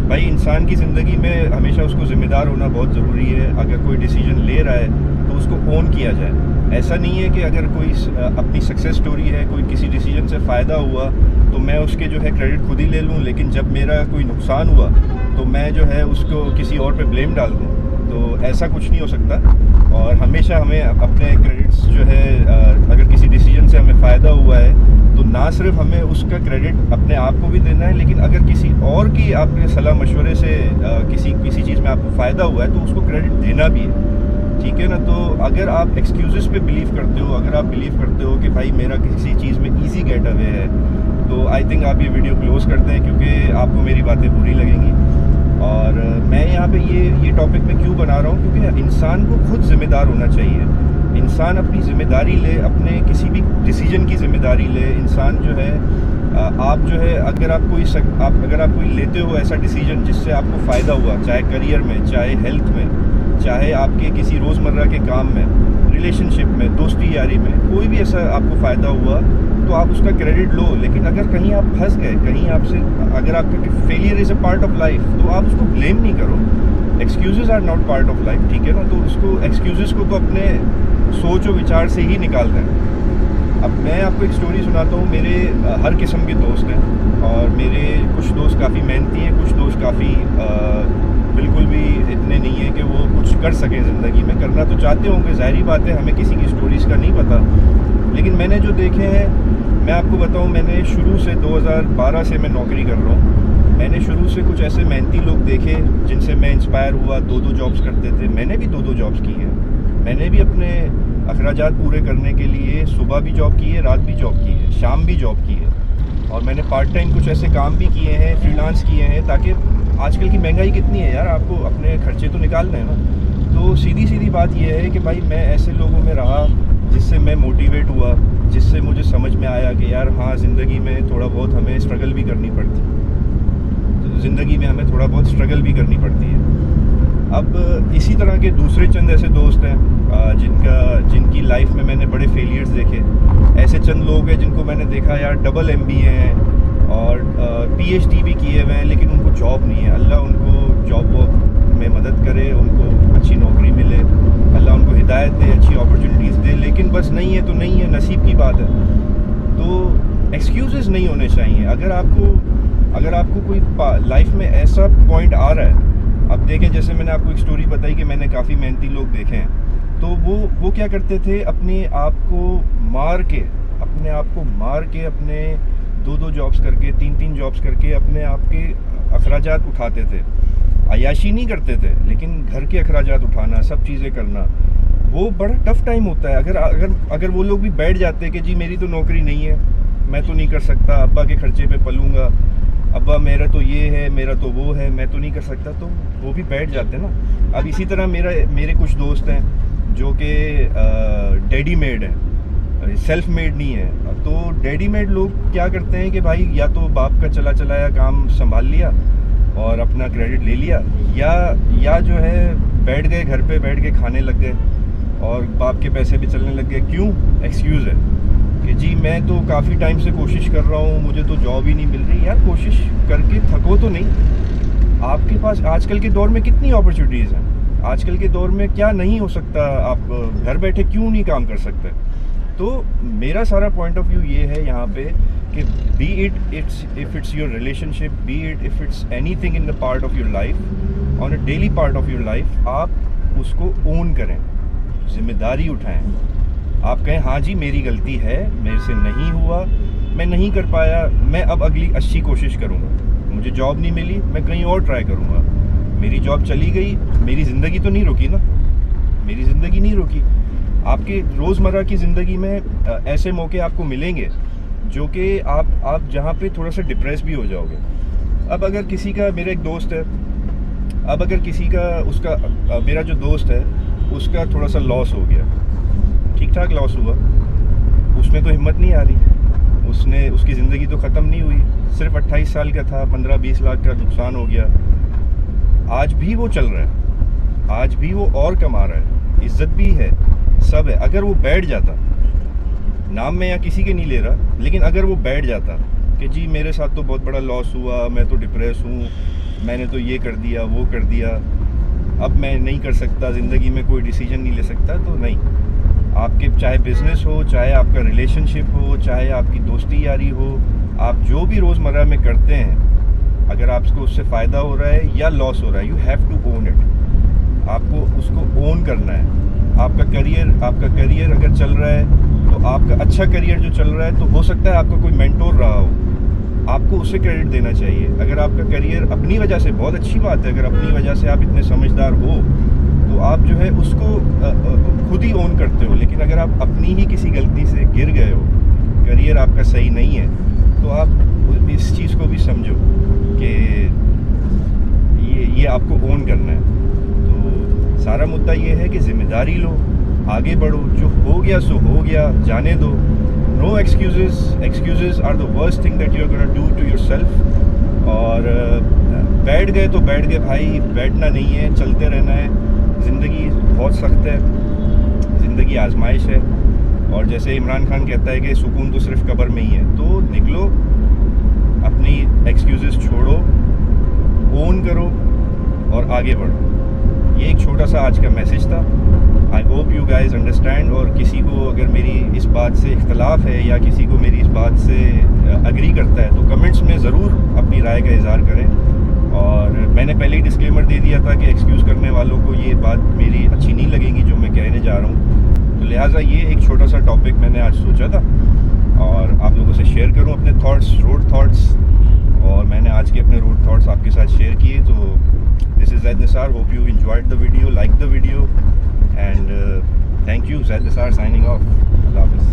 भाई इंसान की ज़िंदगी में हमेशा उसको ज़िम्मेदार होना बहुत ज़रूरी है। अगर कोई डिसीजन ले रहा है तो उसको ओन किया जाए। ऐसा नहीं है कि अगर कोई अपनी सक्सेस स्टोरी है, कोई किसी डिसीजन से फ़ायदा हुआ तो मैं उसके जो है क्रेडिट खुद ही ले लूँ, लेकिन जब मेरा कोई नुकसान हुआ तो मैं जो है उसको किसी और पे ब्लेम डाल दूँ। तो ऐसा कुछ नहीं हो सकता। और हमेशा हमें अपने क्रेडिट्स जो है अगर किसी डिसीजन से हमें फ़ायदा हुआ है तो ना सिर्फ हमें उसका क्रेडिट अपने आप को भी देना है, लेकिन अगर किसी और की आपके सलाह मशवरे से किसी चीज़ में आपको फ़ायदा हुआ है तो उसको क्रेडिट देना भी है। ठीक है ना। तो अगर आप एक्सक्यूज़ेस पे बिलीव करते हो, अगर आप बिलीव करते हो कि भाई मेरा किसी चीज़ में ईजी गेट अवे है, तो आई थिंक आप ये वीडियो क्लोज़ कर दें, क्योंकि आपको मेरी बातें बुरी लगेंगी। और मैं यहाँ पे ये टॉपिक मैं क्यों बना रहा हूँ, क्योंकि इंसान को खुद ज़िम्मेदार होना चाहिए। इंसान अपनी ज़िम्मेदारी ले, अपने किसी भी डिसीजन की ज़िम्मेदारी ले। इंसान जो है आप जो है अगर आप कोई लेते हो ऐसा डिसीजन जिससे आपको फ़ायदा हुआ, चाहे करियर में, चाहे हेल्थ में, चाहे आपके किसी रोज़मर्रा के काम में, रिलेशनशिप में, दोस्ती यारी में, कोई भी ऐसा आपको फ़ायदा हुआ तो आप उसका क्रेडिट लो। लेकिन अगर कहीं आप फंस गए, कहीं आपसे अगर आपका failure is a part of life, तो आप उसको ब्लेम नहीं करो। Excuses are not part of life, ठीक है ना। तो उसको एक्सक्यूज़ेस को तो अपने सोच और विचार से ही निकाल दें। अब मैं आपको एक स्टोरी सुनाता हूँ। मेरे हर किस्म के दोस्त हैं, और मेरे कुछ दोस्त काफ़ी मेहनती हैं, कुछ दोस्त काफ़ी बिल्कुल भी इतने नहीं हैं कि वो कुछ कर सकें ज़िंदगी में। करना तो चाहते होंगे, ज़ाहिरी बात है, हमें किसी की स्टोरीज़ का नहीं पता। लेकिन मैंने जो देखे हैं, मैं आपको बताऊं, मैंने शुरू से 2012 से मैं नौकरी कर रहा हूं। मैंने शुरू से कुछ ऐसे मेहनती लोग देखे जिनसे मैं इंस्पायर हुआ। 2-2 जॉब्स करते थे। मैंने भी 2-2 जॉब्स की हैं। मैंने भी अपने अखराजात पूरे करने के लिए सुबह भी जॉब की है, रात भी जॉब की है, शाम भी जॉब की है। और मैंने पार्ट टाइम कुछ ऐसे काम भी किए हैं, फ्रीलांस किए हैं, ताकि आजकल की महंगाई कितनी है यार, आपको अपने खर्चे तो निकालने हैं ना। तो सीधी सीधी बात यह है कि भाई मैं ऐसे लोगों में रहा जिससे मैं मोटिवेट हुआ, जिससे मुझे समझ में आया कि यार हाँ, ज़िंदगी में थोड़ा बहुत हमें स्ट्रगल भी करनी पड़ती है। तो ज़िंदगी में हमें थोड़ा बहुत स्ट्रगल भी करनी पड़ती है। अब इसी तरह के दूसरे चंद ऐसे दोस्त हैं जिनकी लाइफ में मैंने बड़े फेलियर्स देखे। ऐसे चंद लोग हैं जिनको मैंने देखा यार डबल MBA हैं और PhD भी किए हुए हैं, लेकिन उनको जॉब नहीं है। अल्लाह उनको जॉब में मदद करे, उनको अच्छी नौकरी मिले, अल्लाह उनको हिदायत दे, अच्छी अपॉर्चुनिटीज़ दे। लेकिन बस नहीं है तो नहीं है, नसीब की बात है। तो एक्सक्यूज़ेस नहीं होने चाहिए। अगर आपको कोई लाइफ में ऐसा पॉइंट आ रहा है, अब देखें, जैसे मैंने आपको एक स्टोरी बताई कि मैंने काफ़ी मेहनती लोग देखे हैं, तो वो क्या करते थे, अपने आप को मार के अपने 2-2 जॉब्स करके, 3-3 जॉब्स करके अपने आप के अखराजात उठाते थे। अय्याशी नहीं करते थे, लेकिन घर के अखराजात उठाना, सब चीज़ें करना, वो बड़ा टफ टाइम होता है। अगर वो लोग भी बैठ जाते कि जी मेरी तो नौकरी नहीं है, मैं तो नहीं कर सकता, अब्बा के खर्चे पे पलूँगा, अब्बा मेरा तो ये है, मेरा तो वो है, मैं तो नहीं कर सकता, तो वो भी बैठ जाते ना। अब इसी तरह मेरे कुछ दोस्त हैं जो कि डैडी मेड हैं, सेल्फ मेड नहीं है। तो डैडी मेड लोग क्या करते हैं कि भाई या तो बाप का चला चलाया काम संभाल लिया और अपना क्रेडिट ले लिया, या जो है बैठ गए, घर पे बैठ के खाने लग गए और बाप के पैसे भी चलने लग गए। क्यों? एक्सक्यूज़ है कि जी मैं तो काफ़ी टाइम से कोशिश कर रहा हूँ, मुझे तो जॉब ही नहीं मिल रही। यार कोशिश करके थको तो नहीं। आपके पास आजकल के दौर में कितनी अपॉर्चुनिटीज़ हैं, आजकल के दौर में क्या नहीं हो सकता। आप घर बैठे क्यों नहीं काम कर सकते? तो मेरा सारा पॉइंट ऑफ व्यू ये है यहाँ पे कि be if it's your relationship, be if it's anything in the part of your life, on a daily part of your life, आप उसको ओन करें, जिम्मेदारी उठाएं। आप कहें हाँ जी मेरी गलती है, मेरे से नहीं हुआ, मैं नहीं कर पाया, मैं अब अगली अच्छी कोशिश करूँगा। मुझे जॉब नहीं मिली, मैं कहीं और ट्राई करूँगा। मेरी जॉब चली गई, मेरी ज़िंदगी तो नहीं रुकी ना, मेरी ज़िंदगी नहीं रुकी। आपके रोज़मर्रा की ज़िंदगी में ऐसे मौके आपको मिलेंगे जो कि आप जहाँ पे थोड़ा सा डिप्रेस भी हो जाओगे। अब अगर किसी का, मेरा एक दोस्त है, अब अगर किसी का मेरा जो दोस्त है उसका थोड़ा सा लॉस हो गया, ठीक ठाक लॉस हुआ, उसमें तो हिम्मत नहीं आ रही, उसकी ज़िंदगी तो ख़त्म नहीं हुई। सिर्फ 28 साल का था, 15-20 लाख का नुकसान हो गया। आज भी वो चल रहा है, आज भी वो और कमा रहा है, इज्जत भी है, सब है। अगर वो बैठ जाता, नाम मैं यहाँ किसी के नहीं ले रहा, लेकिन अगर वो बैठ जाता कि जी मेरे साथ तो बहुत बड़ा लॉस हुआ, मैं तो डिप्रेस हूँ, मैंने तो ये कर दिया, वो कर दिया, अब मैं नहीं कर सकता, ज़िंदगी में कोई डिसीजन नहीं ले सकता, तो नहीं। आपके चाहे बिज़नेस हो, चाहे आपका रिलेशनशिप हो, चाहे आपकी दोस्ती यारी हो, आप जो भी रोज़मर्रा में करते हैं, अगर आपको उससे फ़ायदा हो रहा है या लॉस हो रहा है, you have to own it. आपको उसको ओन करना है। आपका करियर अगर चल रहा है, तो आपका अच्छा करियर जो चल रहा है, तो हो सकता है आपका कोई मेंटोर रहा हो, आपको उसे क्रेडिट देना चाहिए। अगर आपका करियर अपनी वजह से, बहुत अच्छी बात है, अगर अपनी वजह से आप इतने समझदार हो, तो आप जो है उसको खुद ही ओन करते हो। लेकिन अगर आप अपनी ही किसी गलती से गिर गए हो, करियर आपका सही नहीं है, तो आप इस चीज़ को भी समझो कि ये आपको ओन करना है। तो सारा मुद्दा ये है कि ज़िम्मेदारी लो, आगे बढ़ो, जो हो गया सो हो गया, जाने दो। No excuses are the worst thing that you are gonna do to yourself. और बैठ गए तो बैठ गए भाई, बैठना नहीं है, चलते रहना है। ज़िंदगी बहुत सख्त है, ज़िंदगी आजमाइश है, और जैसे इमरान खान कहता है कि सुकून तो सिर्फ कब्र में ही है। तो निकलो, अपनी एक्सक्यूजेस छोड़ो, ओन करो और आगे बढ़ो। ये एक छोटा सा आज का मैसेज था। I hope you guys understand. और किसी को अगर मेरी इस बात से इख्तलाफ है, या किसी को मेरी इस बात से अग्री करता है, तो कमेंट्स में ज़रूर अपनी राय का इज़हार करें। और मैंने पहले ही डिस्क्लेमर दे दिया था कि एक्सक्यूज़ करने वालों को ये बात मेरी अच्छी नहीं लगेगी जो मैं कहने जा रहा हूँ। तो लिहाजा ये एक छोटा सा टॉपिक मैंने आज सोचा था और आप लोगों से शेयर करूँ अपने थॉट्स, रोड थॉट्स। और मैंने आज के अपने रोड थॉट्स आपके साथ शेयर किए। तो this is Zaid Nisar, hope you enjoyed the video, like the video, and thank you. Zaid Nisar signing off. अल्लाह हाफ़िज़।